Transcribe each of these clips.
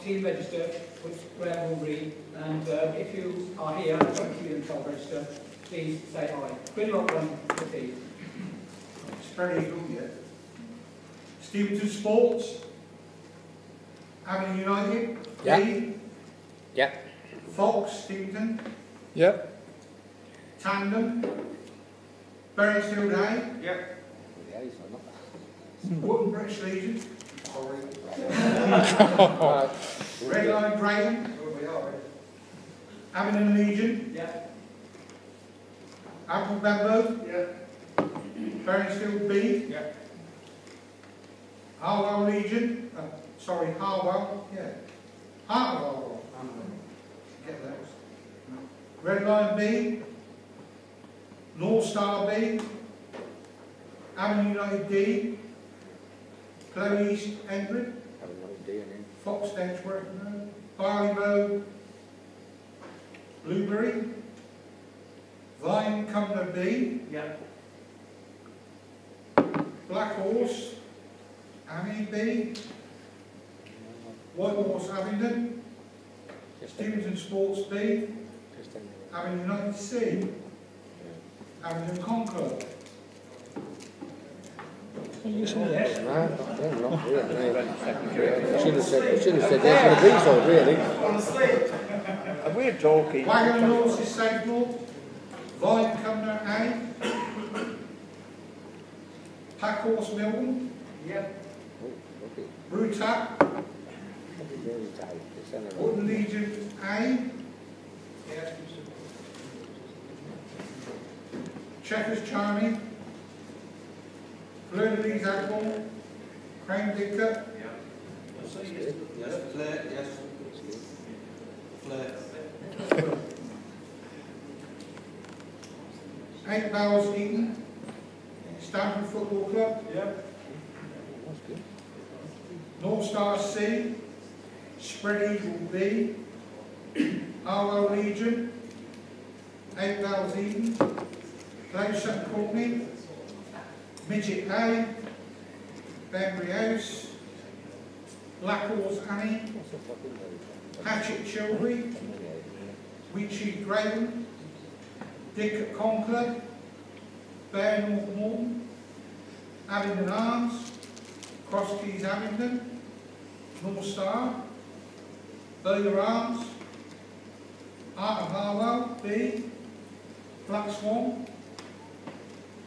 team register, which Graham will read, and if you are here and don't see the child register, please say aye. Good luck on the team. Spread Eagle, yeah. Stevenson Sports. Abingdon United. Yeah. B. Yeah. Fox, Stevenson. Yep. Tandem. Beresfield A. Yep. Wootton British Legion. Sorry. Red Line Drayton. Abingdon Legion. Yeah. Apple Bambo. Yeah. Beresfield B. Yeah. Harwell Legion. Harwell. Yeah. Harwell. Get those. Red Line B. North Star B. Abingdon United D. Glow East Endred. Fox Denchworth. Barley Road. Blueberry. Vine Cumber B. Yeah. Black Horse. Annie B. White Horse Abingdon. Stevenson Sports B. Abingdon United C. Abingdon Concord. Should have said yes for the B-side, really. And we're talking. Wagon Horses Signal. Vine Cumber A. Pack Horse Milton. Yeah. Brutap. Wootton Legion A. Yeah. Checkers Charming. Fleur de Lis Agbon. Crane Dicker. Yes, Flair, yes. Flair. 8 Bowers Eaton. Stamford Football Club. Yeah. North Star C. Spread Eagle B. Harwell Legion. 8 Bowers Eaton. Glen St Courtney. Midget A. Banbury House. Black Horse Annie. Hatchet Chilbury. Wheatsheaf Graven. Dick at Concord. Bear North Morton. Abingdon Arms. Cross Keys Abingdon. North Star. Burger Arms. Art of Harwell B. Black Swan.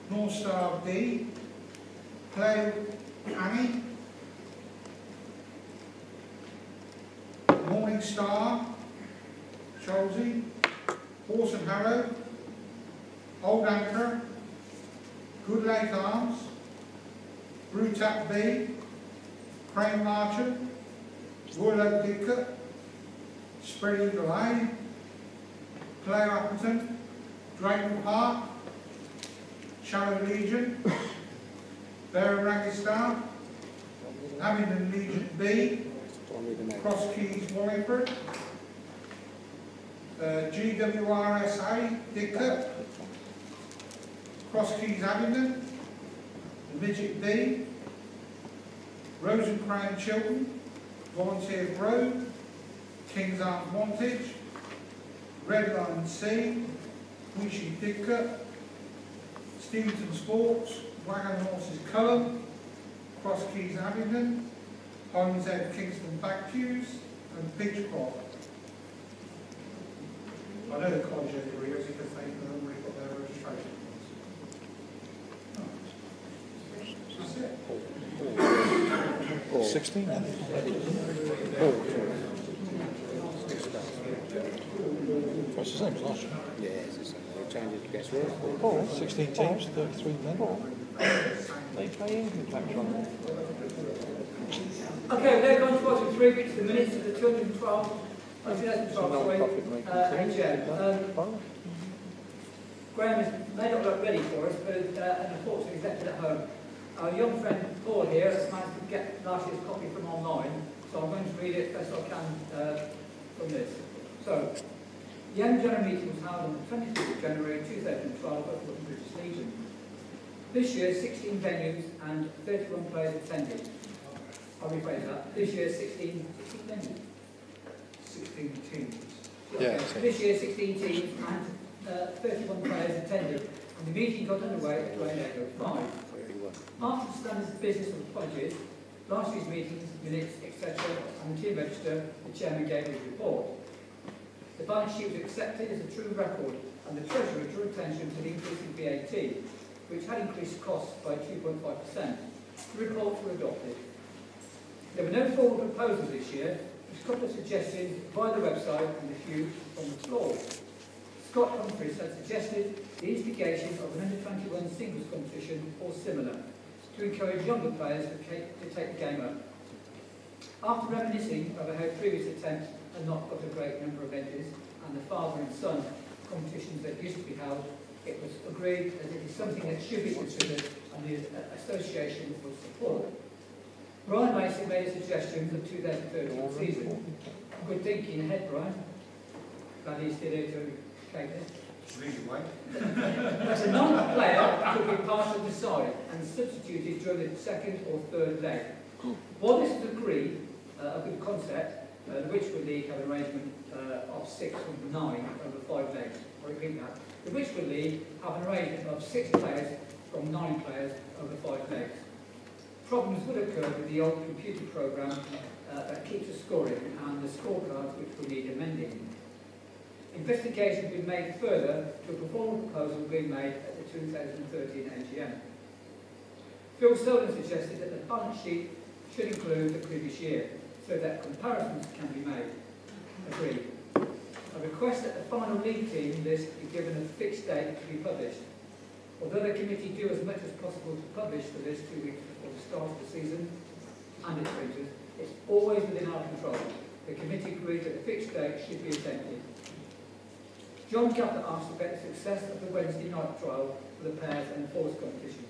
North Star D. Clay Annie. Morning Star. Chelsea. Horse and Harrow. Old Anchor. Good Lake Arms. Brutap B. Crane Marcher. Royal Oak Didcot. Spread Eagle A. Clay Appleton. Drayton Park. Shallow Legion. Bear Ragistar. Abingdon Legion B. Cross Keys Wallingford. GWRSA Didcot. Cross Keys Abingdon. Midget D. Rose and Crown Chiltern. Volunteers Road. King's Arms Wantage. Red Line C. Wheatsheaf Didcot. Stevenson Sports. Wagon Horses Cullen. Cross Keys Abingdon. Holmes Head Kingston Backpews. And Pitchcroft. I know the college areas because they've already got their registration. That's it. 16. It's the same as last year. Yeah, it's the same. They changed it against work. Oh, 16 teams, 33 men. They pay income tax on it. Okay, they're going to go to 3 weeks, the minutes of the 2012, AGM. Graham may not look ready for us, but unfortunately he's left it at home. Our young friend Paul here has managed to get last year's copy from online, so I'm going to read it best I can from this. So, the annual general meeting was held on the 26th of January 2012 at the British Legion. This year, 16 venues and 31 players attended. I'll rephrase that. This year, 16 venues. Yeah. This year, 16 teams and 31 players attended, and the meeting got underway at 28:05. After the standard business of apologies, last year's meetings, minutes, etc., and the team register, the chairman gave his report. The balance sheet was accepted as a true record, and the treasurer drew attention to the increase in VAT, which had increased costs by 2.5%. The reports were adopted. There were no formal proposals this year, just a couple of suggestions via the website and a few on the floor. Scott Humphries had suggested the instigation of an under-21 singles competition or similar to encourage younger players to take the game up. After reminiscing over how previous attempts had not got a great number of entries and the father and son competitions that used to be held, it was agreed that it is something that should be considered and the association would support. Brian Mason made a suggestion for the 2013 season. Good thinking ahead, Brian. Glad he's still here to take this. That a non-player could be part of the side and substituted during the second or third leg. While this is agreed, a good concept, the Wychwood League have an arrangement of 6 from 9 over 5 legs. I repeat that. The Wychwood League have an arrangement of 6 players from 9 players over 5 legs. Problems would occur with the old computer programme that keeps us scoring and the scorecards which will need amending. Investigation has been made further to a formal proposal being made at the 2013 AGM. Phil Selden suggested that the balance sheet should include the previous year so that comparisons can be made. Agreed. A request that the final league team list be given a fixed date to be published. Although the committee do as much as possible to publish the list 2 weeks before the start of the season and its printers, it's always within our control. The committee agreed that a fixed date should be attempted. John Gapper asked about the success of the Wednesday night trial for the pairs and the force competitions.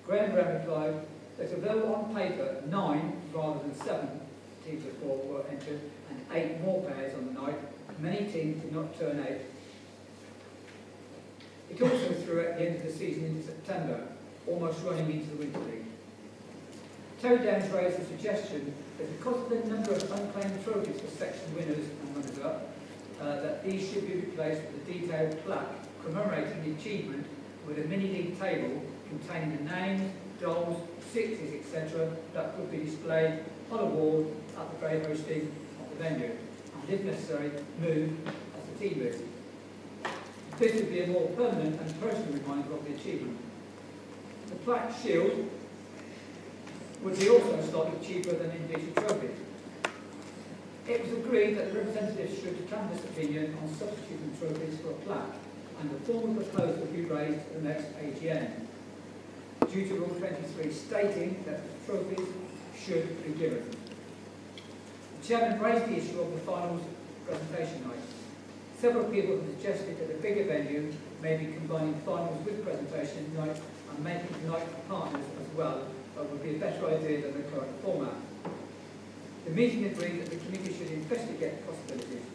Graham Brown replied that although on paper 9 rather than 7 teams of 4 were entered and 8 more pairs on the night, many teams did not turn out. It also threw at the end of the season into September, almost running into the Winter League. Terry Downs raised a suggestion that because of the number of unclaimed trophies for section winners and runners-up, that these should be replaced with a detailed plaque commemorating the achievement with a mini-league table containing the names, goals, sixes, etc. that could be displayed on a wall at the very hosting of the venue, and if necessary, moved as the team list. This would be a more permanent and personal reminder of the achievement. The plaque shield would be also slightly cheaper than individual trophies. It was agreed that the representatives should canvass opinion on substituting trophies for a plaque, and the formal proposal will be raised at the next AGM, due to Rule 23 stating that the trophies should be given. The chairman raised the issue of the finals presentation night. Several people have suggested that a bigger venue may be combining finals with presentation night and making the night for partners as well, but would be a better idea than the current format. The meeting agreed that the committee should investigate possibilities.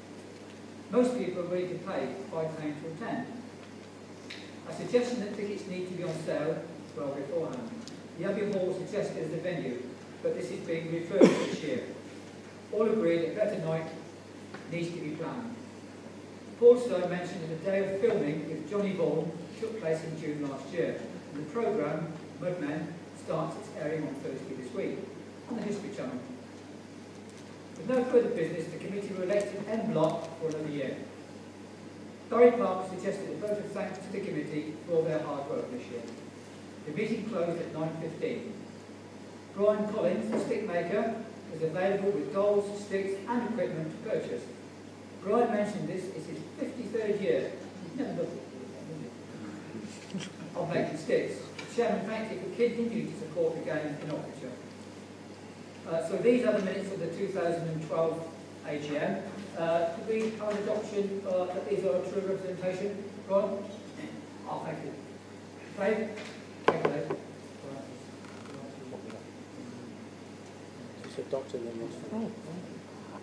Most people are ready to pay £5 to attend. A suggestion that tickets need to be on sale well beforehand. The Abbey Hall suggested as a venue, but this is being refurbished this year. All agreed that better night needs to be planned. Paul Stone mentioned that the day of filming with Johnny Vaughan took place in June last year, and the programme, Mudmen, starts its airing on Thursday this week on the History Channel. With no further business, the committee were elected en bloc for another year. Barry Park suggested a vote of thanks to the committee for their hard work this year. The meeting closed at 9:15. Brian Collins, the stick maker, is available with dolls, sticks and equipment to purchase. Brian mentioned this is his 53rd year. He's never done it of making sticks. The chairman thanked him for continuing to support the game in Oxfordshire. So these are the minutes of the 2012 AGM. Could we have an adoption that these are a true representation? Brian? Oh, thank you. Dave? Thank you, Dave. Just adopting them.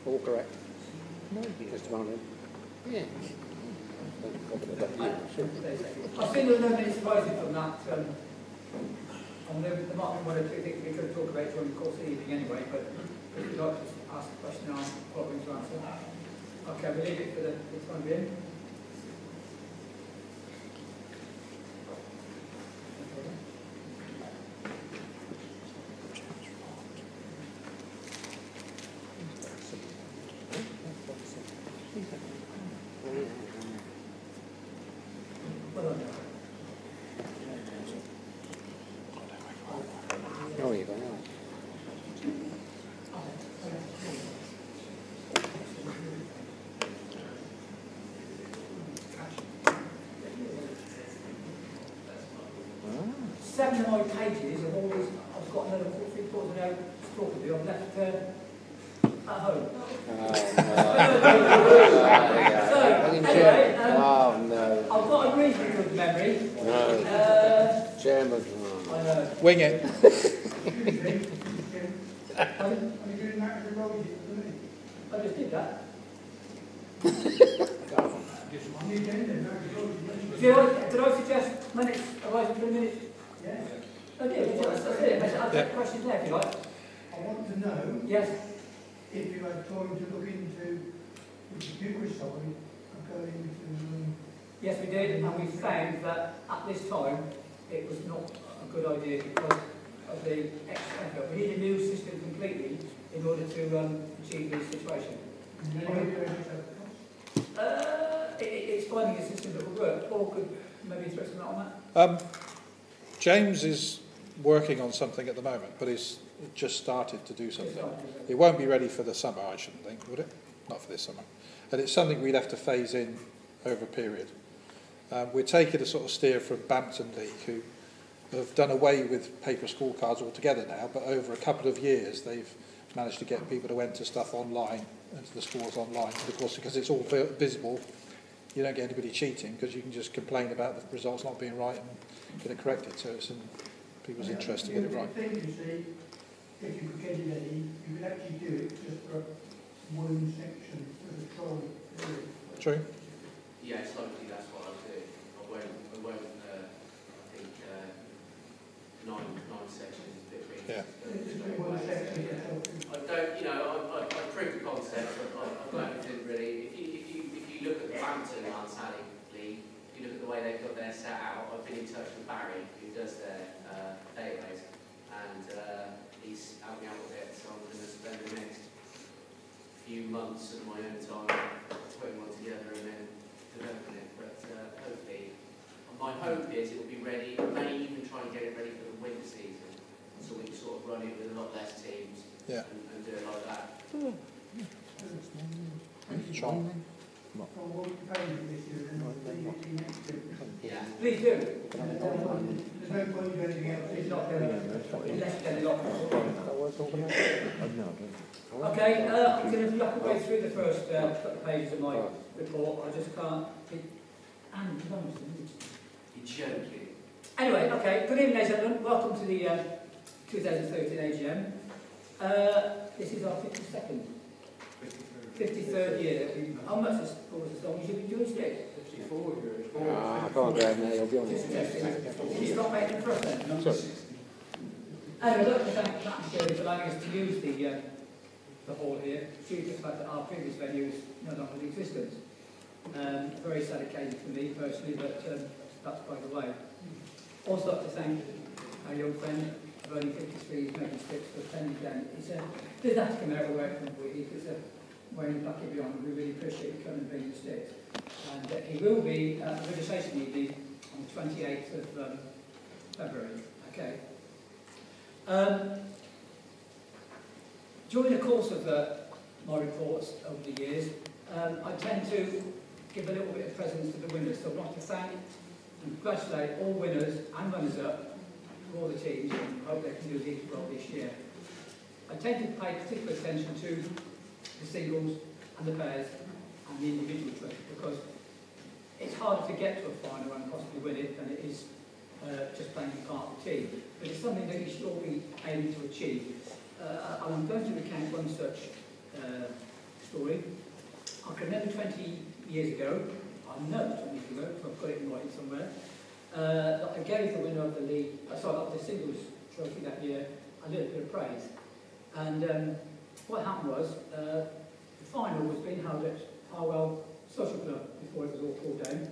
All correct. No, Mr. Marlin. Yeah. I think there's no minutes arising from that. And there might be one or two things we could talk about during the course of the evening anyway, but if you'd like to ask a question, I'm probably to answer. Okay, we'll leave it for the time being. Well done. Oh, you got that. Seven of my pages of all these, I've got another 3/4 of an hour to talk to you. I've left at home. Anyway, Oh, no. I've got a reasonably good memory. No. Chairman. I know. Wing it. Pardon? Are you doing that every road you do? I just did that. Did I suggest minutes, arising for a minute? Yes. I did. That's it. I've got questions there if you like. I want to know Yes. if you had time to look into the computer side of going to... Yes, we did, and we found that at this time it was not a good idea because of the extra effort. We need a new system completely in order to achieve this situation. It's finding a system that will work. Paul could maybe throw something on that. James is working on something at the moment, but he's just started to do something. It won't be ready for the summer, I shouldn't think, would it? Not for this summer. And it's something we'd have to phase in over a period. We're taking a sort of steer from Bampton League, who have done away with paper scorecards altogether now, but over a couple of years they've managed to get people to enter stuff online, enter the scores online. And of course, because it's all visible, you don't get anybody cheating because you can just complain about the results not being right and get it corrected. So it's in people's interest to get it right. The thing, you see, if you could get it ready, you could actually do it just for one section of the trolley. True. Yes, hopefully that's what I'll do. I won't I think nine sections is a bit big. Yeah. One section. I don't, you know, I've proved the concept, I've got everything really. If you look at the Bampton Unsallie League, if you look at the way they've got their set out, I've been in touch with Barry, who does their database, and he's helped me out with it, so I'm going to spend the next few months of my own time putting one together and then developing it. But hopefully, my hope is it will be ready. I may even try and get it ready for the winter season, so we can sort of run it with a lot less teams and do it like that. Sean. Yeah. Please do. There's no point doing anything else. It's not going to less than a lot. No. Okay, I'm going to block away through the first couple of pages of my report. I just can't. And You're joking. anyway, okay. Good evening, ladies and gentlemen. Welcome to the 2013 AGM. This is our 53rd year. How much is as long as you've been doing sticks? 54 years. I can't go now, you'll be honest. Can you stop making for us then? Sorry. Anyway, I'd like to thank Shirley for allowing us to use the hall here, due to the fact that our previous venue is no longer in existence. Very sad occasion for me personally, but that's by the way. Also like to thank our young friend, of only 53, who's making sticks for attending again. He said, doesn't have to come out of work from the week, it's wearing back it beyond. We really appreciate you coming and bringing the sticks. And he will be at the registration evening on the 28th of February. Okay. During the course of my reports over the years, I tend to give a little bit of presence to the winners. So I want to thank and congratulate all winners and runners-up for all the teams, and hope they can do as well this year. I tend to pay particular attention to the singles and the pairs and the individual trophy, because it's harder to get to a final and possibly win it than it is just playing part of the team. But it's something that you should all be aiming to achieve. And I'm going to recount one such story. I can remember 20 years ago, I know 20 years ago, because I've got it in writing somewhere, that I gave the winner of the league, of the singles trophy that year, a little bit of praise. And what happened was, the final was being held at our called down.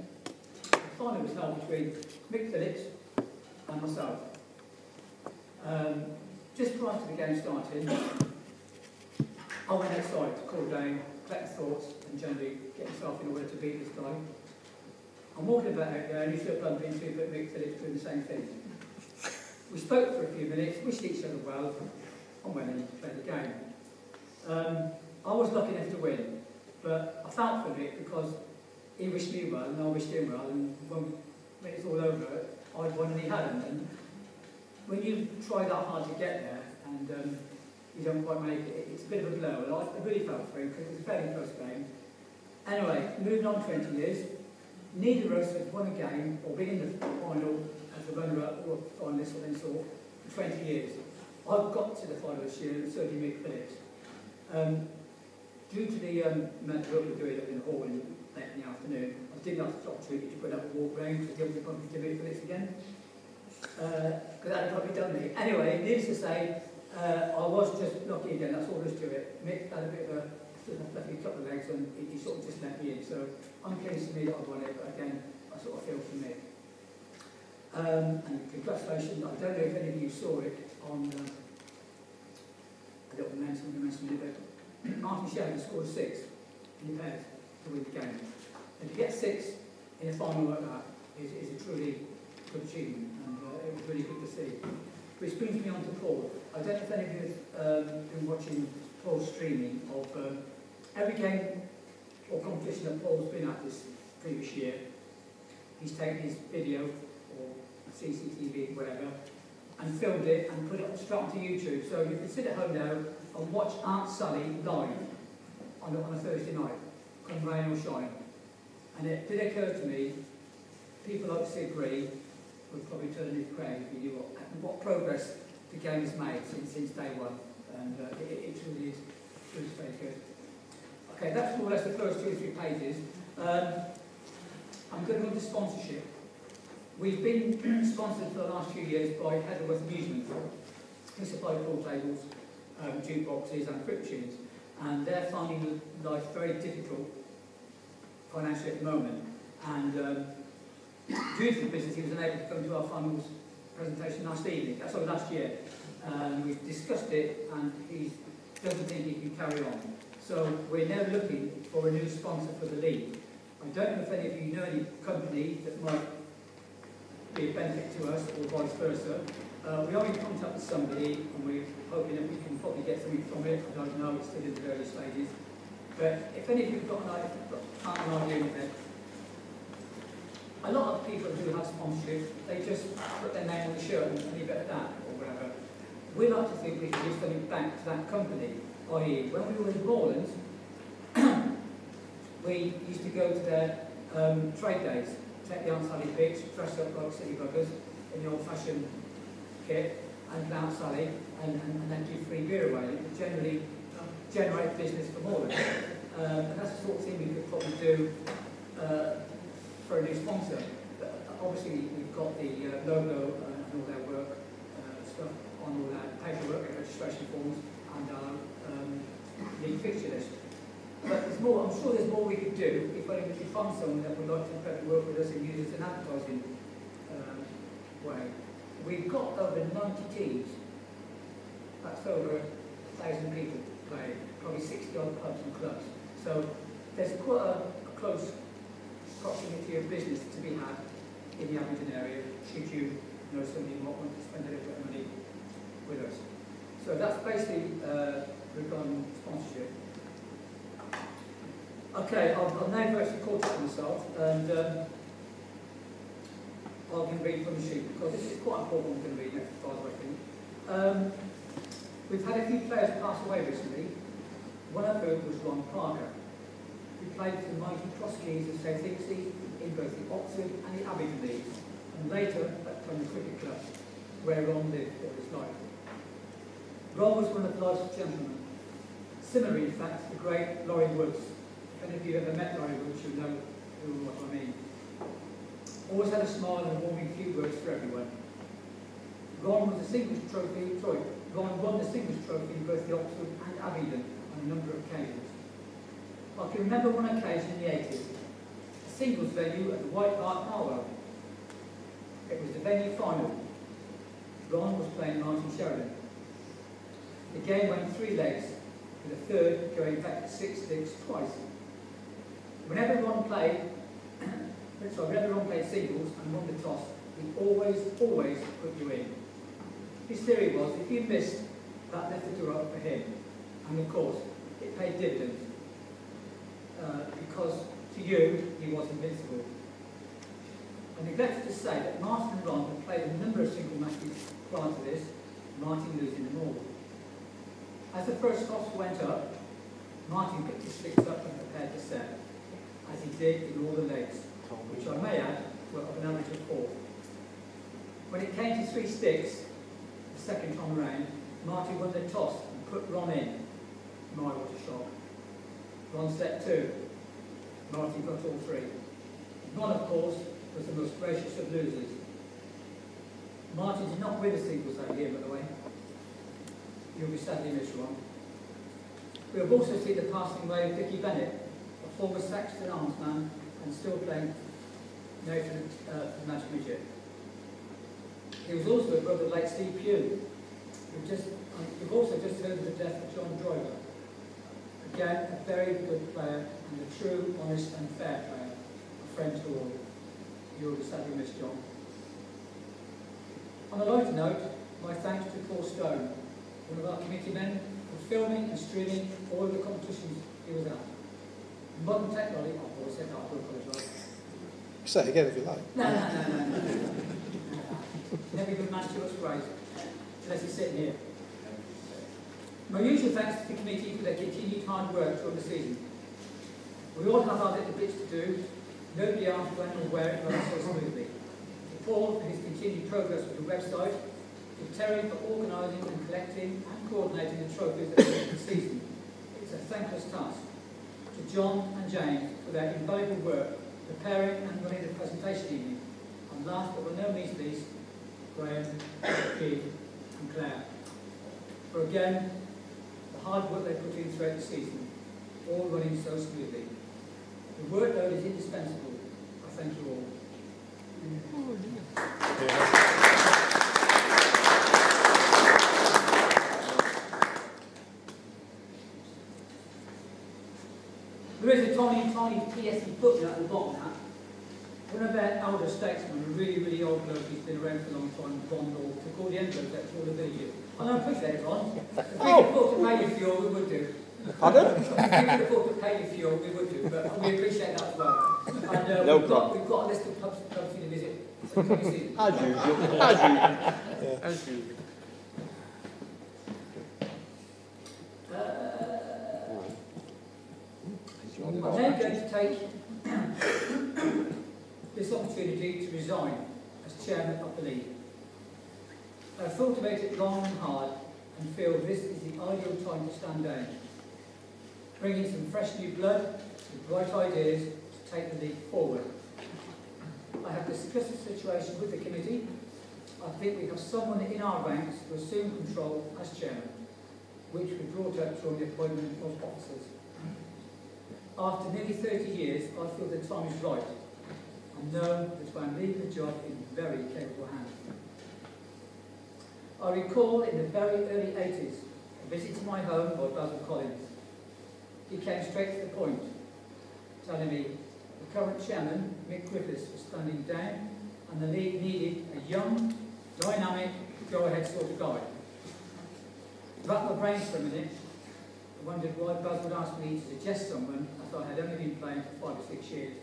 The final was held between Mick Phillips and myself. Just prior to the game starting, I went outside to cool down, collect thoughts, and generally get myself in order to beat this guy. I'm walking about out there, and you should bump into Mick Phillips doing the same thing. We spoke for a few minutes, wished each other well, and went in and played the game. I was lucky enough to win, but I felt for Mick because he wished me well, and I wished him well, and when it's all over, I'd won and he hadn't. And when you try that hard to get there, and you don't quite make it, it's a bit of a blow. And I really felt for him because it was a fairly close game. Anyway, moving on 20 years, neither of us had won a game or been in the final as a runner-up or finalist or any sort for 20 years. I've got to the final this year, and so did Mick Phillips. Due to the amount of work we're doing up in the hall late in the afternoon, I didn't have the opportunity to put up a walk round to give the bump to Mick Phillips again. Because that had probably done me. Anyway, needless to say, I was just lucky again, that's all there is to it. Mick had a bit of a fluffy couple of legs and he sort of just let me in. So I'm pleased to me that I won it, but again, I sort of feel for Mick. And congratulations, I don't know if any of you saw it on a little mention it, but Martin Sheridan scored 6 in the pairs to win the game. And to get 6 in a final like that is a truly good achievement, and it was really good to see. Which brings me on to Paul. I don't know if any of you have been watching Paul's streaming of every game or competition that Paul's been at this previous year. He's taken his video or CCTV, whatever, and filmed it and put it straight onto YouTube. So you can sit at home now and watch Aunt Sally live on a Thursday night, come rain or shine. And it did occur to me, people like Sid Gree would probably turn his grave if you knew what progress the game has made since day one. And it truly is very good. Okay, that's more or less the first 2 or 3 pages. I'm going to go into sponsorship. We've been sponsored for the last few years by Heatherworth Amusement, who supply pool tables, jukeboxes and fruit machines. And they're finding life very difficult financially at the moment. And due to the business, he was unable to come to our finals presentation last year. We've discussed it, and he doesn't think he can carry on. So we're now looking for a new sponsor for the league. I don't know if any of you know any company that might be a benefit to us, or vice versa. We are in contact with somebody, and we're hoping that we can probably get something from it. I don't know, it's still in the early stages. But if any of you have got an idea in it, a lot of people who have sponsorship, they just put their name on the shirt and leave it at that, or whatever. We like to think we can give something back to that company, i.e. when we were in Rawlins, we used to go to their trade days, take the Aunt Sally pitch, dress up like city buggers in the old-fashioned kit, and Aunt Sally, and then give free beer away. It would generally generate business from all of it. And that's the sort of thing we could probably do for a new sponsor. Obviously, we've got the logo and all their work stuff on all that paperwork, registration forms, and our league fixture list. But there's more. I'm sure there's more we could do if only we could find someone that would like to work with us and use it as an advertising way. We've got over 90 teams. That's over 1,000 people playing, probably 60 odd pubs and clubs. So there's quite a close proximity of business to be had in the Abingdon area, should you know somebody who might want to spend a little bit of money with us. So that's basically regarding sponsorship. Okay, I've now virtually caught up myself, and I'm going to read from the sheet because this is quite important. I'm going to read next as far as I think. We've had a few players pass away recently. One of whom was Ron Parker, who played for the mighty Cross Keys of South Ixie in both the Oxford and the Abingdon leagues, and later at the Cricket Club, where Ron lived all his life. Ron was one of life's gentlemen. Similarly, in fact, the great Laurie Woods. If any of you have ever met Laurie Woods, you'll know who and what I mean. Always had a smile and a warming few words for everyone. Ron won the singles trophy in both the Oxford and Abingdon on a number of occasions. I can remember one occasion in the 80s, a singles venue at the White Hart Harwell. It was the venue final. Ron was playing Martin Sheridan. The game went 3 legs, with a third going back to 6 sticks twice. Whenever Ron played singles and won the toss, he always put you in. His theory was if you missed, that left the door up for him. And of course, it paid dividends. Because to you, he was invincible. I neglected to say that Martin and Ron had played a number of single matches prior to this, Martin losing them all. As the first toss went up, Martin picked his sticks up and prepared to set, as he did in all the legs, which I may add were of an average of 4. When it came to 3 sticks, the second time round, Martin won the toss and put Ron in. My, what a shock. Ron set 2. Martin got all 3. Ron, of course, was the most gracious of losers. Martin did not win the singles that year, by the way. You'll be sadly missed, Ron. We have also seen the passing away of Dickie Bennett, a former Saxton armsman and still playing now for the Nash Midget. He was also a brother of late Steve Pugh. We've also just heard of the death of John Driver. Again, a very good player and a true, honest and fair player. A friend to all. You'll be sadly missed, John. On a lighter note, my thanks to Paul Stone, one of our committee men, for filming and streaming all of the competitions he was at. Modern technology, I've always said that, I do apologise. Say it again if you like. No. Never good man to us, praise, unless he's sitting here. My usual thanks to the committee for their continued hard work during the season. We all have our little bits to do. Nobody asked when or where it runs so smoothly. To Paul for his continued progress with the website, to Terry for organising and collecting and coordinating the trophies at the end of the season. It's a thankless task. To John and James for their invaluable work preparing and running the presentation evening. And last but by no means least, Graham, Keith and Claire. For again, the hard work they put in throughout the season, all running so smoothly. The workload is indispensable. I thank you all. There is a tiny PSE footnote at the bottom of that. One of our elder statesmen, a really old bloke who's been around for a long time, Ron Law, took all the envelopes out to all the villages. I don't appreciate it, Ron. If we could afford to pay your fuel, we would do. Pardon? If we could afford to pay your fuel, we would do, but we appreciate that as well. And we've got a list of pubs for you to visit. So come and see them. As usual. As usual. I'm now going to take this opportunity to resign as chairman of the league. I've thought about it long and hard and feel this is the ideal time to stand down, bringing some fresh new blood with bright ideas to take the league forward. I have discussed the situation with the committee. I think we have someone in our ranks to assume control as chairman, which we brought up during the appointment of officers. After nearly 30 years, I feel the time is right, and know that I'm leaving the job in very capable hands. I recall in the very early 80s, a visit to my home by Basil Collins. He came straight to the point, telling me the current chairman, Mick Griffiths, was standing down, and the league needed a young, dynamic, go-ahead sort of guy. Wrapped my brains for a minute. I wondered why Buzz would ask me to suggest someone as I had only been playing for 5 or 6 years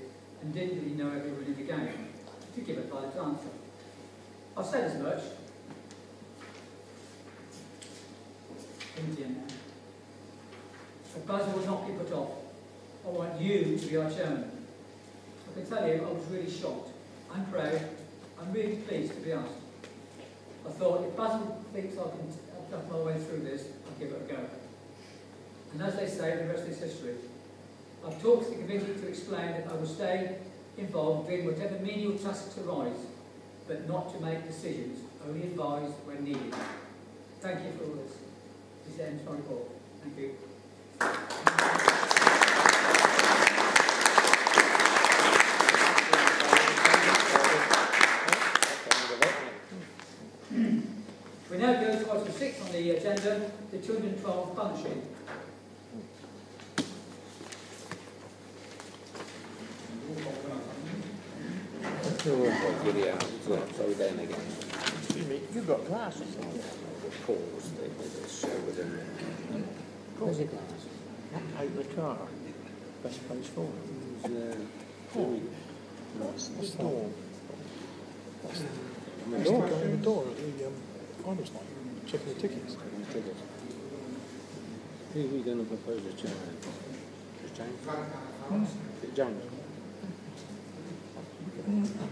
and didn't really know everyone in the game, to give a valid answer. I said as much. Indian now. But Buzz will not be put off. I want you to be our chairman. I can tell you I was really shocked. I'm proud. I'm really pleased to be asked. I thought if Basil thinks I can duck my way through this, I'll give it a go. And as they say, the rest is history. I've talked to the committee to explain that I will stay involved doing whatever menial tasks arise, but not to make decisions, only advise when needed. Thank you for all this. This ends my report. Thank you. the 212 balance sheet. Get it out. Throw it down again. You've got glasses. Pause. They show it in there. Where's your glass? Out the car. Best place for it. What's What's the door? The door, going in the door at the finals night, checking the tickets. Who are we going to propose as chairman? Is it James? Is it James?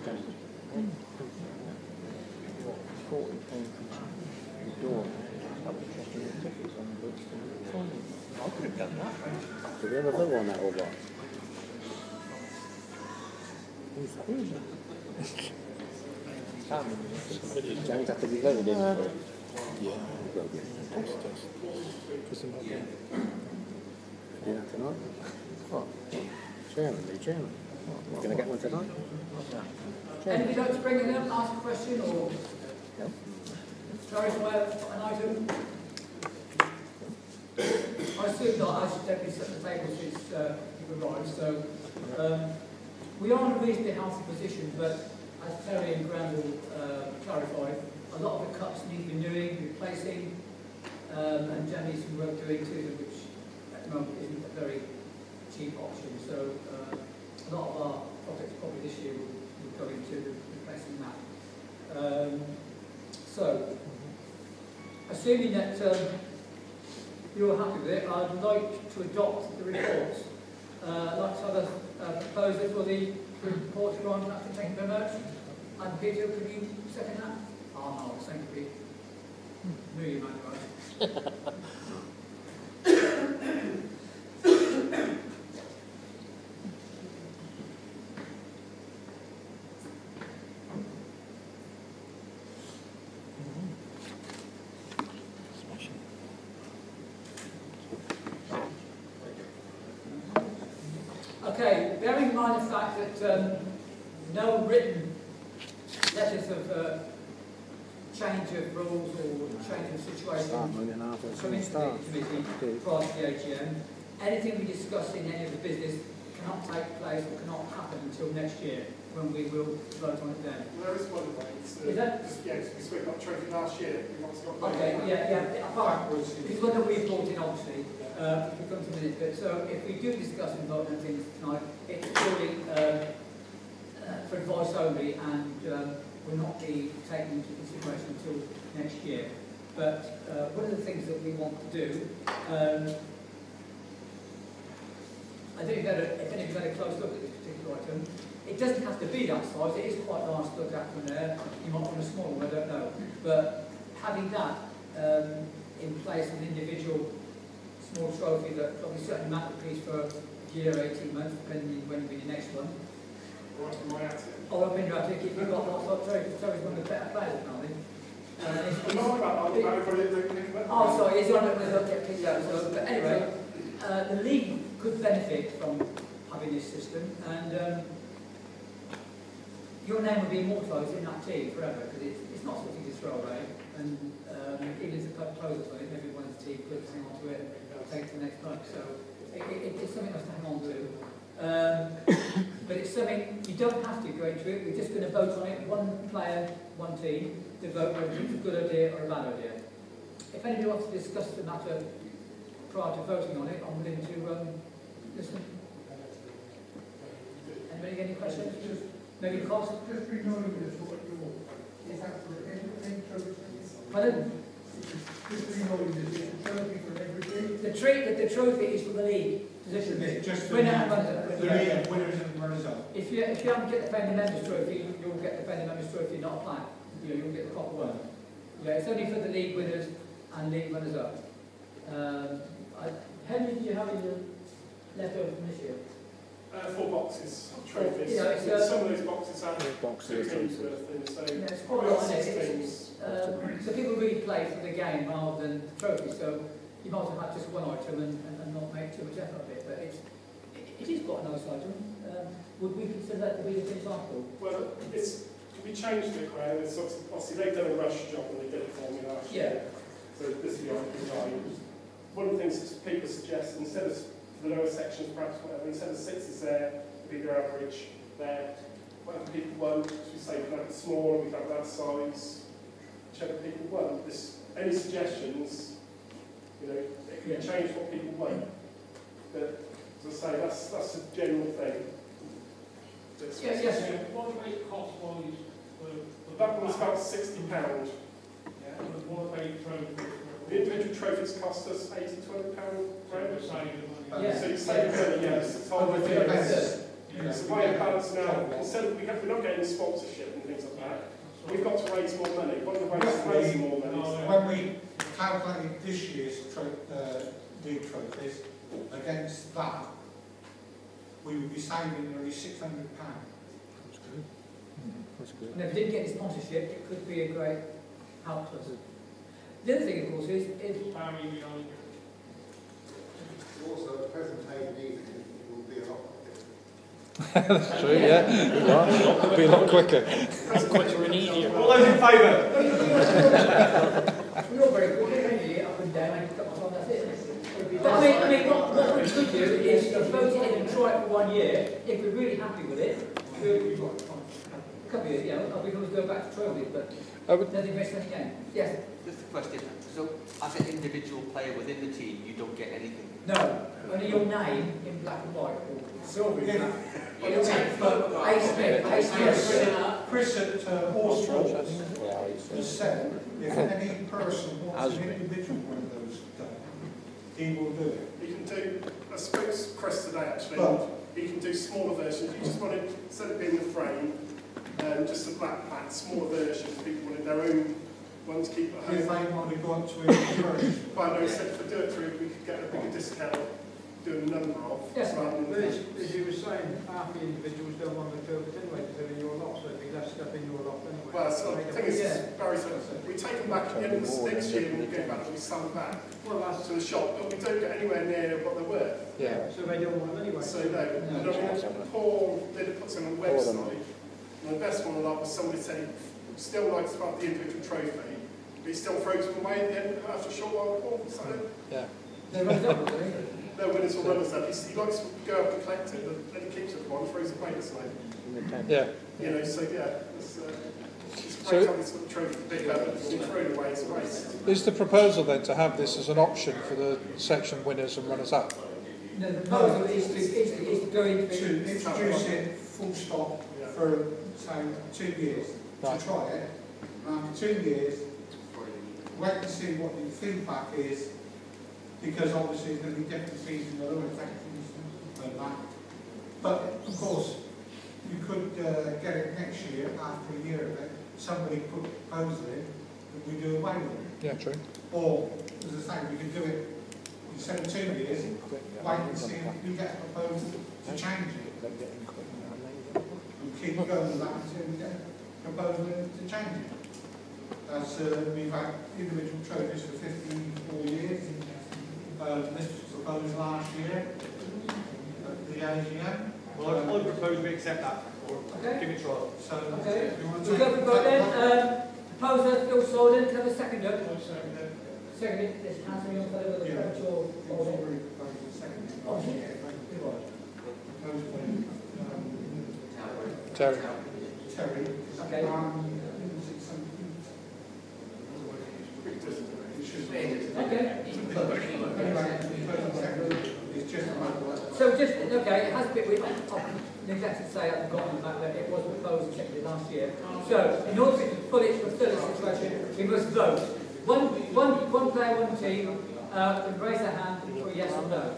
James. £40 for the door. I'll be checking the tickets on the books. I could have done that. Did we ever vote on that or what? Who's it? James had to be voted in for it. Yeah. Of course it does. Because they're not there. Yeah, tonight. What? Chairman, the chairman. You're going to get one tonight? Anybody like to bring it up, ask a question, or clarify an item? I assume not, I should definitely set the table since you've arrived. So we are in a reasonably healthy position, but as Terry and Graham will clarify, a lot of the cuts need renewing, replacing, and generally some work doing to them, which at the moment isn't a very cheap option. So a lot of our projects probably this year will go into replacing that. So, assuming that you're happy with it, I'd like to adopt the reports. I'd like to have a proposal for the report to run. Thank you very much. And Peter, could you second that? Oh no, thank you, Pete. Knew you might right. Okay, bearing in mind the fact that no written letters of change of rules or change of situation come into the committee prior to the AGM, anything we discuss in any of the business cannot take place or cannot happen until next year, when we will vote on it then. Well, there is one way. Is that? Yes, we spoke about trophy last year. We've obviously got Okay, yeah, apart. It's one that we brought in, obviously. We come to the minute, but so if we do discuss and vote on things tonight, it's purely for advice only, and will not be taken into consideration until next year. But one of the things that we want to do, I think if anybody's had a close look at this particular item, it doesn't have to be that size. It is quite nice to look at from there. You might want a small one, I don't know. But having that in place, an individual small trophy that probably certain mantelpiece for a year, 18 months, depending when will be the next one. Or I've been around to keep you've got lots of trophies. Terry's one of the better players apparently. Oh, sorry, he's one that doesn't get picked out. So, but anyway, the league could benefit from having this system, and your name will be immortalised in that team forever, because it's not something to throw away. And even if the club closes on it, maybe one of the team could hang on to it and take it to the next club. So it's something else to hang on to. But it's something, you don't have to go into it. We're just going to vote on it, one player, one team, to vote whether it's a good idea or a bad idea. If anybody wants to discuss the matter prior to voting on it, I'm willing to listen. Anybody get any questions? Maybe cost? Just regarding this, what is that for everything? Pardon? Just regarding this, is the trophy for everything? The trophy is for the league. Just winner and runners-up. the winners and runners-up. If you haven't get the defending members trophy, you'll get the defending members trophy, not a plaque. You'll get the proper one. Yeah, it's only for the league winners and league runners-up. How many did you have in your left over from this year? 4 boxes of trophies. You know, some of those boxes are Boxes. 2 teams worth in, so yeah, it's quite a lot, isn't it? So people really play for the game rather than the trophy. So you might as well have just one item and not make too much effort of it. But it is quite a nice item. Would we consider that to be the fifth article? Well, we changed it, Graham. It's obviously they've done a rush job and they did it for me last year. So this will be on the one of the things people suggest, instead of the lower sections, perhaps whatever, instead of 6s there, it'd be their average there. Whatever people want, as we say, we can have it smaller, we can have that size, whichever people want. Any suggestions, you know, it can change what people want. But as I say, that's a general thing. Yes. What do they cost wise? That one's about £60. Yeah, and what do they throw? The individual trophies cost us £80 to £20. Yeah. So you save money, yes. It's all the things. So by balance now, instead of we're not getting sponsorship and things like that, we've got to raise more money. One of the ways to raise more money is When we calculated this year's league trophies against that, we would be saving nearly £600. That's good. That's good. And if we didn't get the sponsorship, it could be a great help to us. The other thing, of course, is also the presentation will be a lot That's true, yeah. It'll be a lot quicker. Quicker and easier. all those in favour? we're all very good, up and down, and cut off, that's it. But I mean, what we could do is vote it in and try it for 1 year. If we're really happy with it, a couple of years, we can always go back to trophies, but nothing risks any gain. Yes? Just a question. So, as an individual player within the team, you don't get anything? No, only your name in black and white, or silver in black. Chris at All has said if any person wants an individual one of those done, he will do it. You can do, I spoke to Chris today actually, you can do smaller versions. You just want it, instead of being the frame, just a black pack, smaller versions, people wanted their own ones to keep at home. If they want to go on to it first. But I know, said if we do it through, we could get a bigger discount doing a number of. Yes, rather than as you were saying, half the individuals don't want the trophies anyway, because they're in your lot, so it'd be less stuff in your lot anyway. Well, so the thing is, Barry said, we take them back at the end of the next year and we go back and we sell them back to the shop, but we don't get anywhere near what they're worth. Yeah. So they don't want them anyway. So Paul did put some on the website, and the best one a lot was somebody said he still likes to have the individual trophy, but he still throws them away at the end after a short while. Paul, so yeah. no winners or runners up. He likes to go up and collect it, but then he keeps it for one, throws it away, so Yeah. you know, so yeah, it's So- great to have this sort of trophy to pick up and throw it away as a waste. Is the proposal then to have this as an option for the section winners and runners up? No, the proposal is to go into To introduce it full stop for, say, 2 years Right. to try it. And after 2 years, wait and see what the feedback is, because obviously there's going to be different seasons, the lower sections and that. But of course, you could get it next year, after a year of it, somebody put a proposal in that we do away with it. Yeah, true. Or, as I say, we could do it instead of 2 years, wait and see if we get a proposal to change it. We keep going with that until we get a proposal to change it. As we've had individual trophies for 54 years. This was proposed last year at the AGM. Well, I propose we accept that, or Okay. give it a try. So, Okay. do you want We'll go for vote then. Proposer Phil Solden, can I have a seconder? Second. Second, this Anthony on favour of the Yeah. French or Oh, Terry. Terry. Okay. So just, okay, it has been, I neglected to say at the bottom of that it was proposed and checked it last year. So, in order to fulfill its situation, we must vote. One player, one team, can raise their hand for yes or no.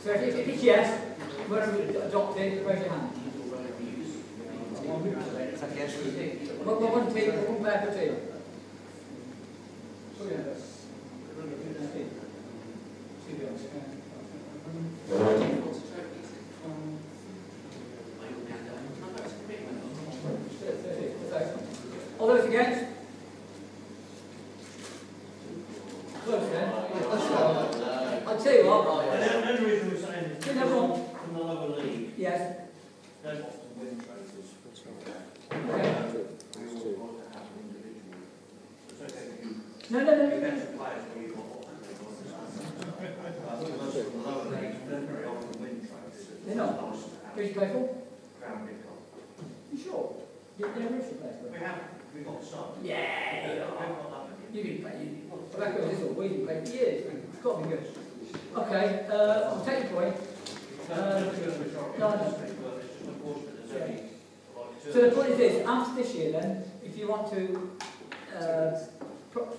So if it's yes, you want to adopt it, raise your hand. One team, one player per team. All those against? Close then. I'll tell you what. And the reason we're saying is From the lower league, yes. don't often win trophies. Okay. No. They're not. Who do you play for? You sure? You're original player for? We've got some. Yeah, you didn't play. Well, that goes this all. We didn't play for years. It's got to be good. Okay, I'll take your point. So the point is this, after this year then, if you want to,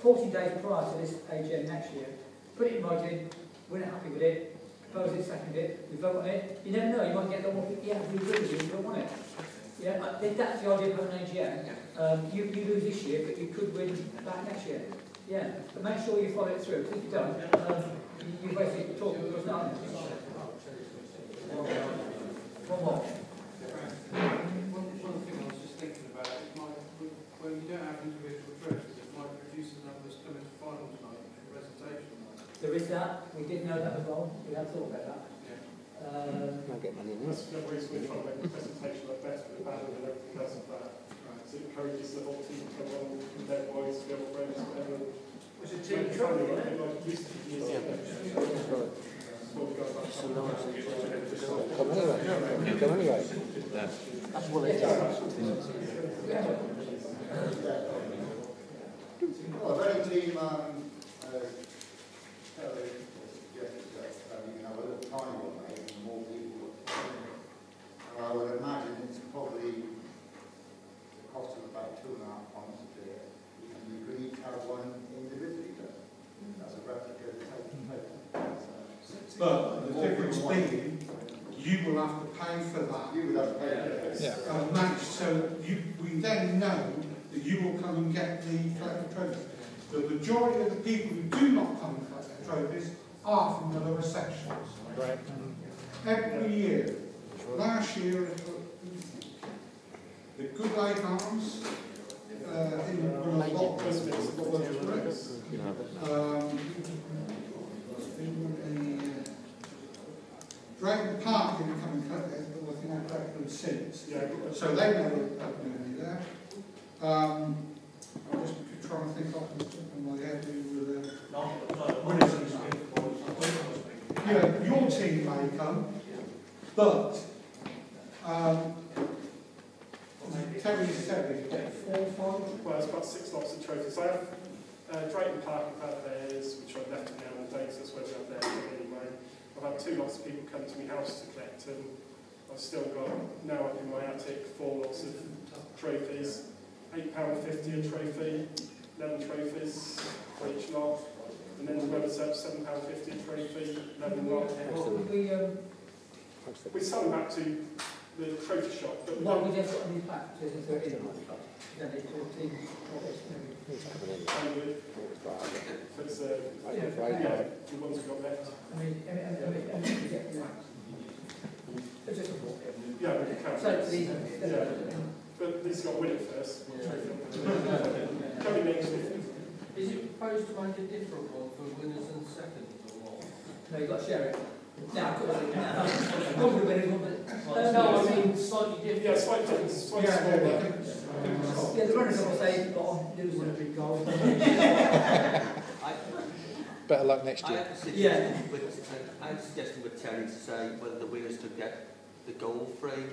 14 days prior to this AGM next year, put it in writing, we're not happy with it, propose it, second it, we vote on it, you never know, you might get the one, yeah, we agree with you, you don't want it. Yeah, that's the idea of having an AGM. You lose this year, but you could win back next year. Yeah, but make sure you follow it through, because if you don't, you basically talk because nothing. One more. One thing I was just thinking about is when you don't have individual trophies, it might reduce the numbers coming to final tonight and presentation night. There is that. We did know that as well. We had thought about that. Might get money in That's this. the reason we're trying to make the presentation look better with banner and everything else like that. So it encourages the whole team to come on with their boys, the other friends, whatever. Was it team trophy? Like it used to be years ago. Come anyway. Come anyway. That's what it does. Well, if any team, you have a little time on it, and more people. I would imagine it's probably the cost of about £2.5 a day. You could each have one individually, as a replica of the total place. But the difference being, you will have to pay for that. You would have to pay for it. Match, so we then know that you will come and get the collective trophies. The majority of the people who do not come and collect their trophies are from the lower sections. Right. Every year. Last year, the Good Life Arms, in a lot Drayton Park didn't come and collect it, but I think I've collected them since. So they never opened any there. I'm just trying to think off the top of my head who were the winners of the game. Yeah, your team may come, but Terry said you get 4 or 5. Well, it's about 6 lots of trophies. I have Drayton Park have had theirs, which I've left now in the days, that's where we have theirs anyway. I've had 2 lots of people come to my house to collect them. I've still got, now up in my attic, 4 lots of trophies. £8.50 a trophy, 11 trophies for each lot. And then the runners up, £7.50 a trophy, 11 lot. We sell them back to the trophy shop. But what we just got on these back, so it's 13 then it's 14. So it's the ones we've got left. I mean, it's just a walk. Yeah, we can. So it's easy. Yeah. But this got winning first. Coming next week. Is it proposed to make a different one for winners and seconds or what? No, you've got to share it. No, of course. One for the winners, one for no, I mean slightly different. Yeah, slightly different. Slightly smaller. Yeah, the runners will say, got on, losing a big goal. Better luck next year. I had a suggestion with Terry to say whether the winners could get the goal frame.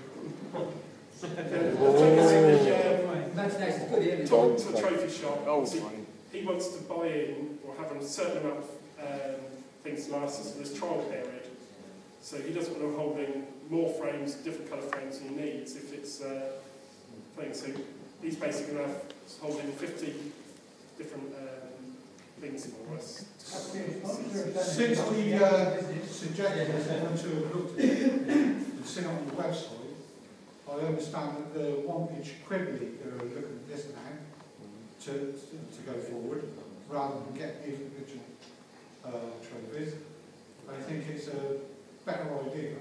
Imagination's good, isn't it? Talk to the trophy shop. He wants to buy in or have a certain amount of things to last us for this trial period. So he doesn't want to hold in more frames, different colour frames than he needs if it's things. So he's basically going to have holding 50 different things for us. Since we suggested everyone to have looked at it and seen it on the website, I understand that the Wantage Crib League are looking at this now to go forward rather than get the individual trophies. I think it's a better idea.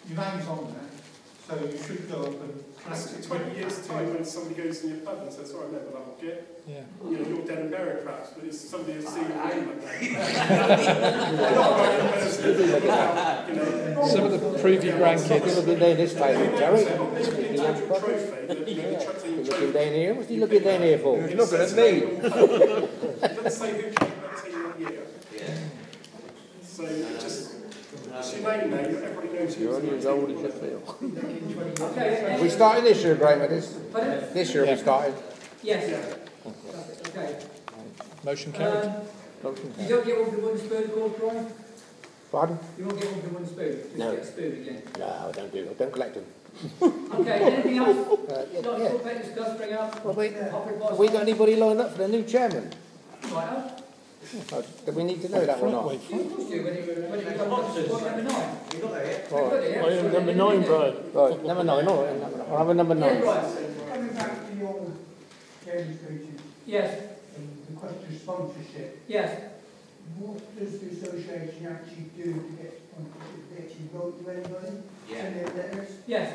Your name's on there, so you should go up and collect it. 20 years' time when somebody goes in your pub and says, "Oh, I remember that bucket." Yeah. You know, you're dead and buried perhaps, but it's somebody who's seen your name like that. Some of the preview grandkids. You're looking down this way, Terry. You're looking down here? What's he looking down here for? He's looking at me. It doesn't say who came that team that year. So just your name there, everybody knows who's You're only as old as you feel. Okay. We started this year, Graham, with this. Pardon? This year we started. Yes. Yeah. Okay. Motion carried. Motion You carried. don't get over the wooden spoon called, Brian? Pardon? You won't get over the wooden spoon? Just No. get a spoon again. No, I don't do it. Don't collect them. Okay, anything else? Yeah. Not talk about, discuss, bring up? Well, Offer advice? have we got anybody lined up for the new chairman? Right, Do we need to know that or not? of course you, when it becomes point number 9. You're not there yet. Right. Number 9, Brian. Right, number 9, all right. I'll have a number 9. Yeah, right. Coming back to your chairman's meeting Yes, and the question of sponsorship, yes. what does the association actually do to get sponsorship? They actually vote to anybody? Send their letters? Yes,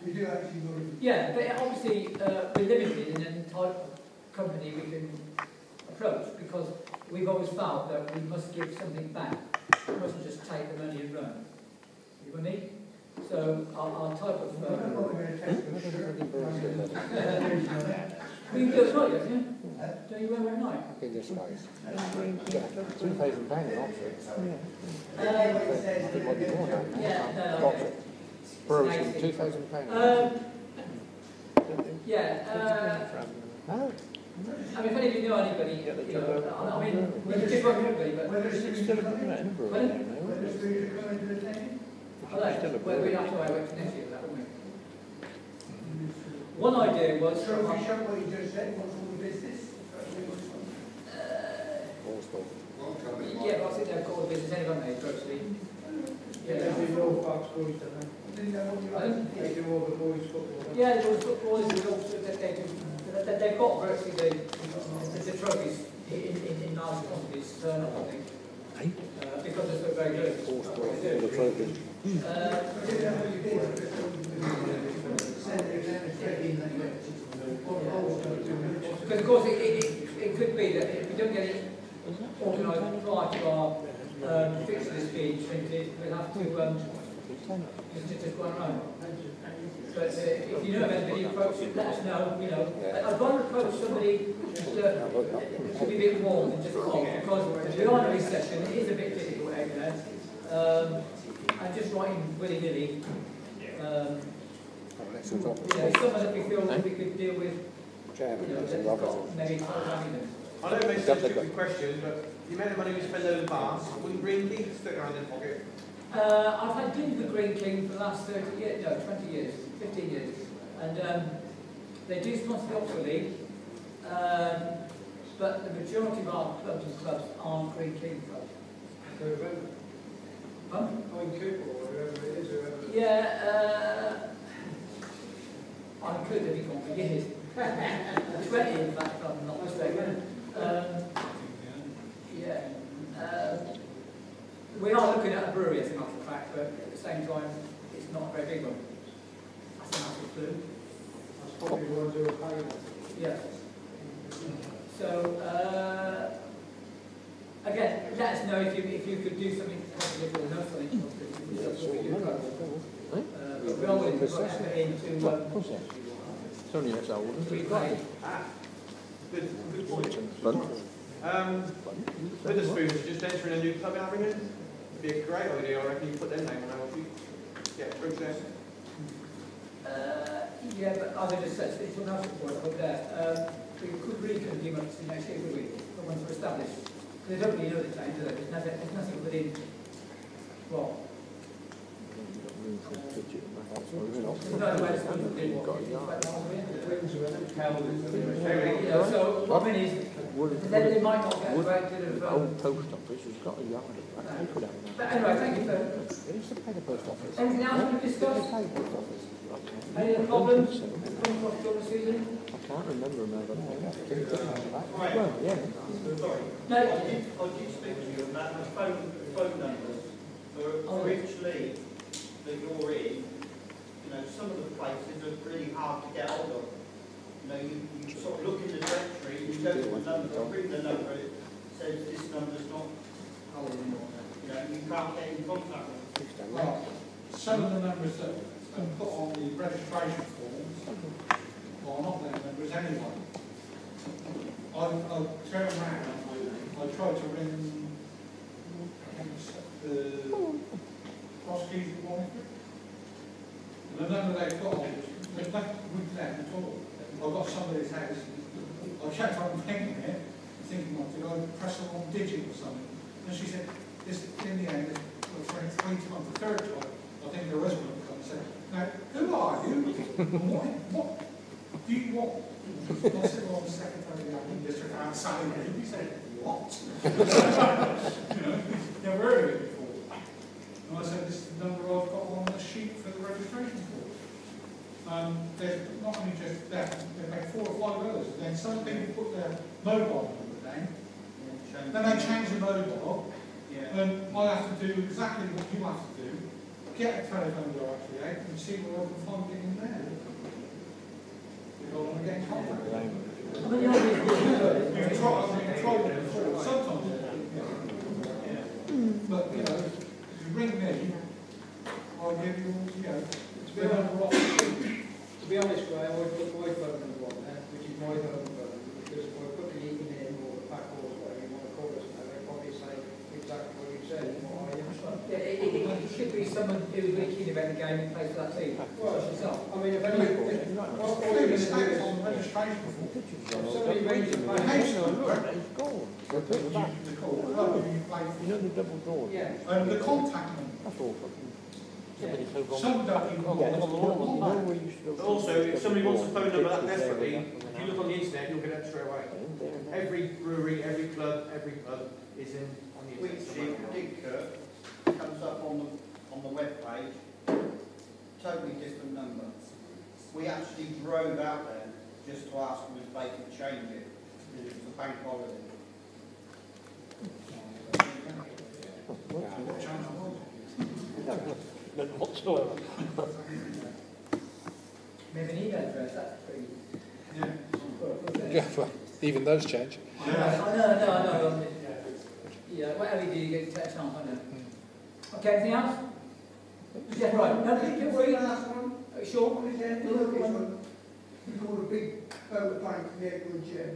You do actually vote? yeah, but obviously we're limited in the type of company we can approach because we've always felt that we must give something back. We mustn't just take the money and run. You with me? So our type of... I'm not going to take the shirt. We can do it right, yes, yeah? Don't you wear it at night? In this case. £3,000 in Oxford. Yeah, no. Oxford. Burlington, £2,000. Yeah, No. I mean, if any of you know anybody, you know, I mean, we can just work with everybody, but... Whether it's Still a good man, Pardon? whether it's going to come into the team? Well, we'd have to wait for next year for that, wouldn't we? One idea was... So if you show what you just said, what's all the business? Yeah, but I think they've got a business anyway, haven't they, grocery? Yeah, They do all Fox boys, don't they? Didn't know what you Pardon? They do all the boys' football. Yeah, there was football, they've got virtually the trophies in large quantities turned up, I think. Because they're so very good. The trophy. Because of course it could be that if we don't get it organised prior to our fixtures being printed, we'll have to just go around. But if you know of anybody, approach it, let us know, you know. I'd rather approach somebody that could be a bit warm than just cold, because we are in a recession, it is a bit difficult out there. And just writing willy-nilly, someone that we feel that we could deal with, maybe Abingdon. I don't make such stupid questions, but the amount of money we spend over the past, wouldn't Green King stick around in their pocket? I've had dealings with Green King for the last 30 years, no, 20 years, 15 years. And they do sponsor the Oxford League, but the majority of our clubs and clubs aren't Green King clubs. Cooper or whoever it is, whoever. Yeah, I could have been gone for years. 20 in fact, if I'm not mistaken. We are looking at a brewery as a matter of fact, but at the same time, it's not a very big one. That's a massive clue. That's probably the ones who are paying us. Yeah. So, again, let us know if you could do something positive or know something positive. But we are willing to put effort into It's only as old as repay. Good point. Fun. With the spoons, just entering a new club in Abingdon would be a great idea. I reckon you put their name on it. Yeah, process. Yeah, but I would just say it's one else for us up there. We could really couldn't do much next year, could we? But once we're established. They don't really know the time, do they? There's nothing within, well, so what I mean is, then they might not get around to the old post office has got a yard of that. But anyway, thank you for... They used to pay the post office. Anything else we discuss? Any other problems? I can't remember now, but well, yeah. Sorry. No. I did speak to you about the phone numbers for each league that you're in. You know, some of the places are really hard to get hold of. You know, you sort of look in the directory, you go to the number, ring the number, it says this number's not holding on. You know, you can't get in contact with them. Well, some of the numbers that are put on the registration forms are not their members anyway. I'll turn around, I tried to ring the she said, this, in the end, we're trying 3 times, the third time, I think her husband would come and say, now, who are you? What do you want? I said, well, I'm the secretary of the admin district outside of it. He said, what? You know, never heard of it before. And I said, this is the number I've got on the sheet for the registration form. There's not only just that, they make 4 or 5 others. Then some people put their mobile number down, then they change the mobile, and I have to do exactly what you have to do, get a telephone directory out and see where I can find it in there. Because I want to get in contact with them. We've tried it before, sometimes. But, you know, if you ring me, I'll give you, you know, the number off. To be honest, Ray, I would put my phone number on there, which is my home phone, because if I put the email or the pack or whatever you want to call us, they probably say exactly what you said. Yeah, it should be someone who's really keen about the game and plays for that team. Well, it's yourself. I mean, if anyone... What's all you mistakes on the registration form? Somebody rings and plays... It's gone. You know the double door? Yeah. And the contact number. That's awful. Some don't even But also, if somebody wants a phone number that desperately, if you look on the internet, you'll get it straight away. Every brewery, every club, every pub is in on the internet. Which comes up on the web page, totally different number. We actually drove out there just to ask them if they could change it, because it was a bank holiday. None whatsoever. Maybe an email address, that's pretty... Yeah, well, even those change. No. Yeah, whatever you do, you get text on, I know. Okay, anything else? Yeah, right. No, feel free. Sure. What is that? You call a big bank near good gym.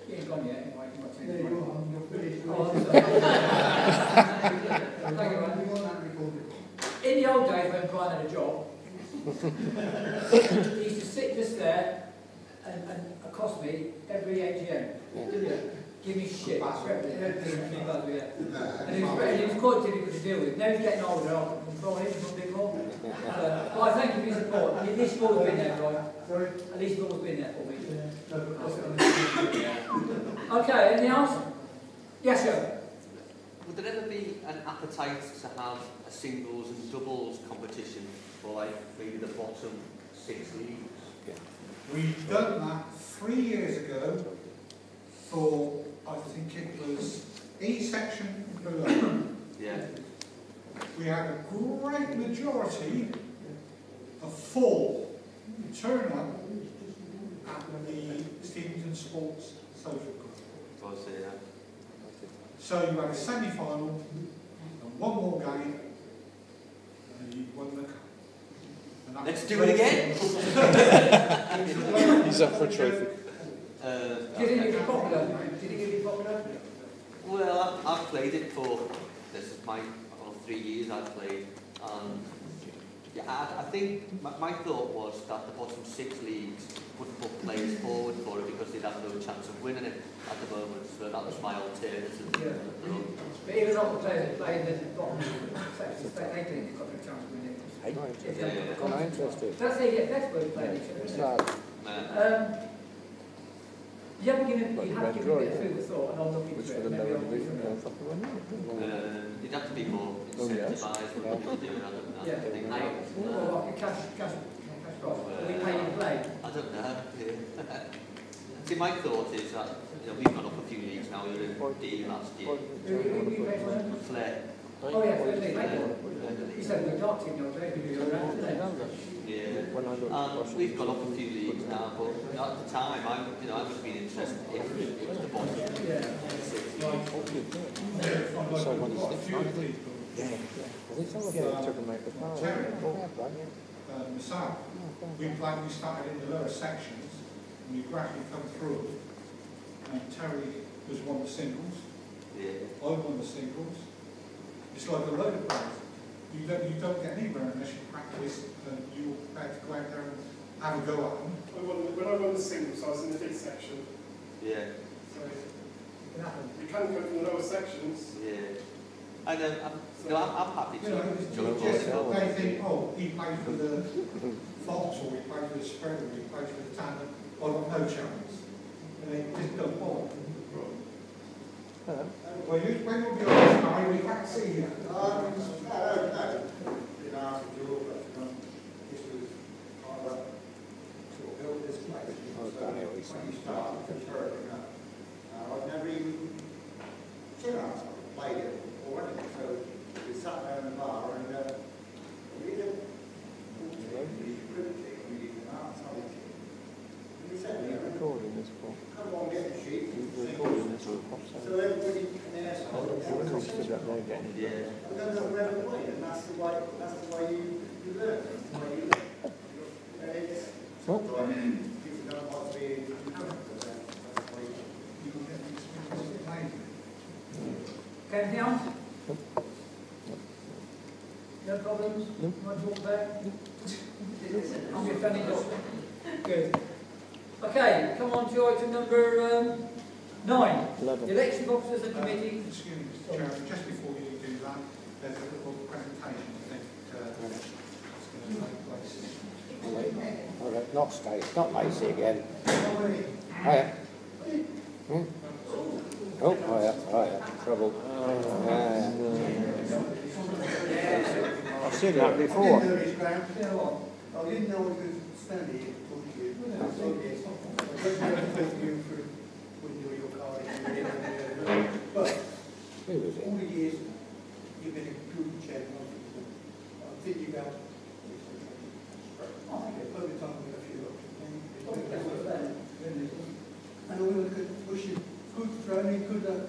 He ain't gone yet, anyway. There you are, you're finished. Thank you, man. In the old days when Brian had a job, he used to sit just there and accost me every AGM. Give me shit. And he was quite difficult to deal with. Now he's getting older, I can control him a bit more. But I thank you for your support. At least you've always been there, Brian. Sorry? At least you've always been there for me. Okay, anything else? Yes, sir. Would there ever be an appetite to have a singles and doubles competition for like maybe the bottom 6 leagues? Yeah. We've done that 3 years ago for, I think it was E section below. Yeah. We had a great majority of full turn up at the Steventon Sports Social Club. Yeah. So you had a semi-final and one more game and you won the cup. Let's do it again. He's up for a trophy. Do you think it'd be popular? Do you think it'd be popular? Well, I've played it for, this is my 3 years I've played. Yeah, I think my thought was that the bottom 6 leagues wouldn't put players forward for it because they'd have no chance of winning it at the moment. So that was my alternative. Yeah. But even not the players that play in the bottom sections, they think they've got no chance of winning it. I'm not interested. That's how you get better when playing each other, isn't it? You have to give it a bit of food for thought, and I'll look into it. Maybe I'll do you'd have to be more incentivised for people doing it. Yeah. Or like a cash price. Will we pay you to play? I don't know. See, my thought is that we've gone up a few leagues now. We were in D last year. Flair. Oh yeah, Flair. You said we're dark team, don't you? Yeah. We've gone up a few leagues now, but at the time, I would have been interested if it was the bottom. We started in the lower sections and we gradually come through, and Terry was one of the singles. Yeah. I won the singles. It's like a load of players. You don't get anywhere unless you practice and you're prepared to go out there and have a go at them. When I won the singles, I was in the D section. Yeah. So can happen. You can go from the lower sections. Yeah. And I'm happy to. You know, it's just, they think, oh, he plays for the Fox, or he plays for the Spread, or he plays for the Town, I've got no chance. And they just don't bother. Well, when you'll be honest, Mary, we can't see you. No. Didn't ask you, but this was part of sort of built this place. I was down here recently. When you started, it's hard, you know. I've never even seen us played it already, so we sat there in the bar and we did Recording this for. come on, get the sheet. Recording this for. So everybody in there Stood up there getting. Yeah. we're going to never play, and that's the way you learn. That's the way you learn. It's sometimes people don't want to be uncomfortable, that's the way you get the experience. Anything else? No problems? No. Want to walk back? I'm your friendly doctor. Good. Okay, come on to item number 9. 11. Election of officers and committee. Excuse me, Mr. Chairman, just before you do that, there's a little presentation, I think, that's going to take place. All right, not Stacey, not Lacey again. Hiya. Hmm? Oh, hiya, trouble. I've seen that before. I didn't know he was standing here to talk to you. I thought, yes, I just wanted to talk to you for when you were your card. But Who was it? all the years you've been a good chairman, I think you got over time with a few options. And all we could push you good training, good luck.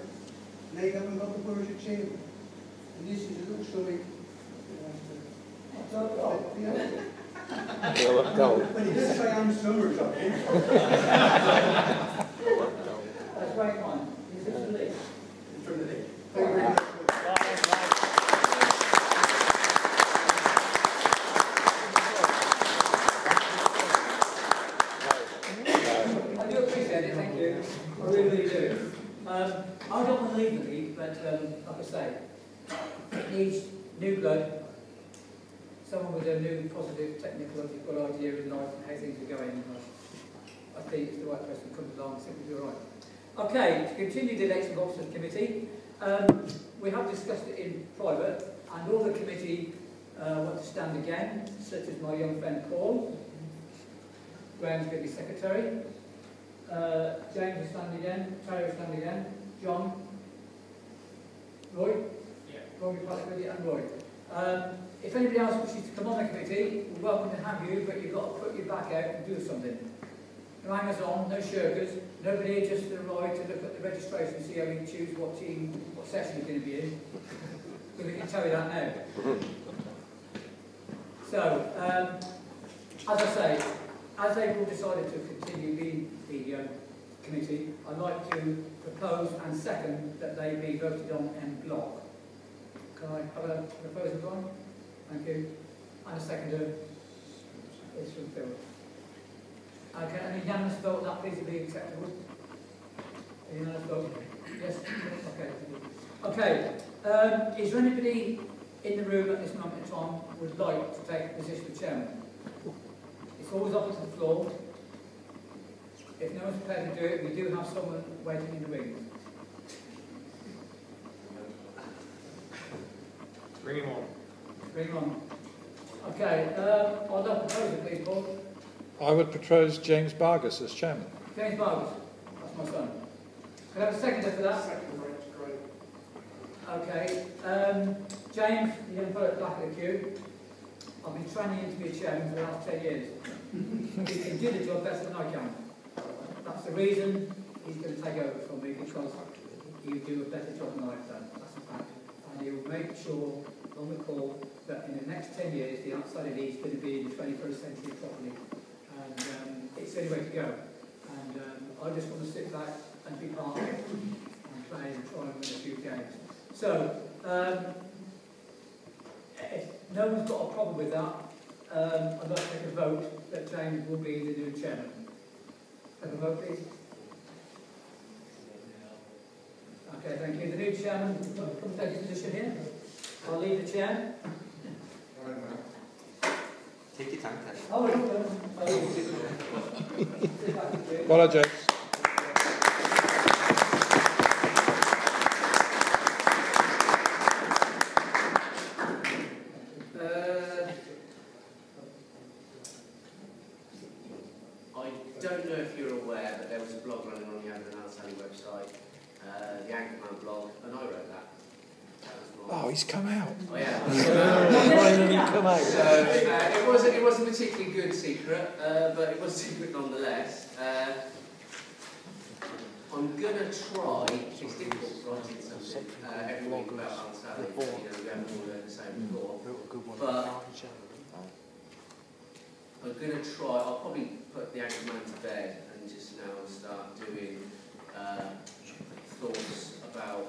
Now you haven't got the word of chairman. And this is a little story. When he does say I'm Summers, I think. That's right, one. Is this the list? It's from the list. Thank you very much. I do appreciate it, thank you. I really, really do. I don't want to leave the league, but like I say, it needs new blood. Someone with a new, positive, technological idea in life and how things are going. I think it's the right person to come along and simply do right. Okay, to continue the election of officers committee, we have discussed it in private, and all the committee want to stand again, such as my young friend Paul. Graham's going to be secretary. James will stand again. Terry will stand again. John. Roy? Yeah. Roy will be part of it, and Roy. If anybody else wishes to come on the committee, we're welcome to have you, but you've got to put your back out and do something. No hangers on, no shirkers, nobody here just arrived to look at the registration and see how we choose what team, what session you're going to be in. Because we can tell you that now. So, as I say, as they've all decided to continue being the committee, I'd like to propose and second that they be voted on en bloc. Can I have a proposal, John? Thank you. And a seconder is from Phil. Okay, an unanimous vote, that please be acceptable. A unanimous vote? Yes? Okay. Okay. Is there anybody in the room at this moment in time who would like to take the position of chairman? It's always up to the floor. If no one's prepared to do it, we do have someone waiting in the wings. Bring him on. Bring him on. Okay, I'll have a proposal, please, Paul. I would propose James Vargas as chairman. James Vargas, that's my son. Can I have a seconder for that? Second, great. Okay. James, the young fellow at the back of the queue. I've been training him to be a chairman for the last 10 years. He can do the job better than I can. That's the reason he's going to take over from me, because he'll do a better job than I've done. That's a fact. And he'll make sure on the call that in the next 10 years the outside of Leeds is going to be in the 21st century properly. And it's the only way to go. And I just want to sit back and be part of it and play and try and win a few games. So, if no one's got a problem with that, I'd like to take a vote that James will be the new chairman. Have a vote, please. Okay, thank you. The new chairman, come take his position here. I'll leave the chair. Take your time, Ted. Oh, Well, James. I don't know if you're aware, but there was a blog running on the Abingdon United website, the Anchorman blog, and I wrote that. Oh, he's come out. Oh yeah. Finally come out. So it wasn't a particularly good secret, but it was a secret nonetheless. I'm gonna try. It's difficult writing something every week about Alan Sally. You know, we haven't all learned the same before. But I'm gonna try. I'll probably put the Anchorman to bed and just now start doing thoughts about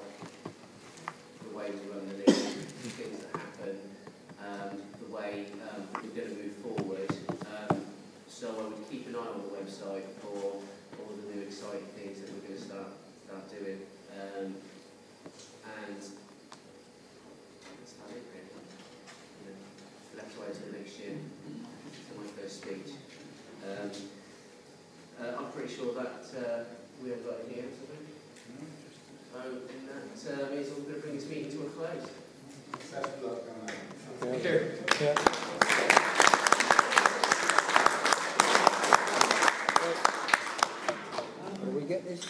the way we run the league, things that happen, the way we're going to move forward. So I would keep an eye on the website for all the new exciting things that we're going to start doing. And that's about it really. You know, we'll have to wait until next year for my first speech. I'm pretty sure that we have got anything else, I think. So, in that means I'm going to bring this meeting to a close. Thank you. Yeah. Can we get this?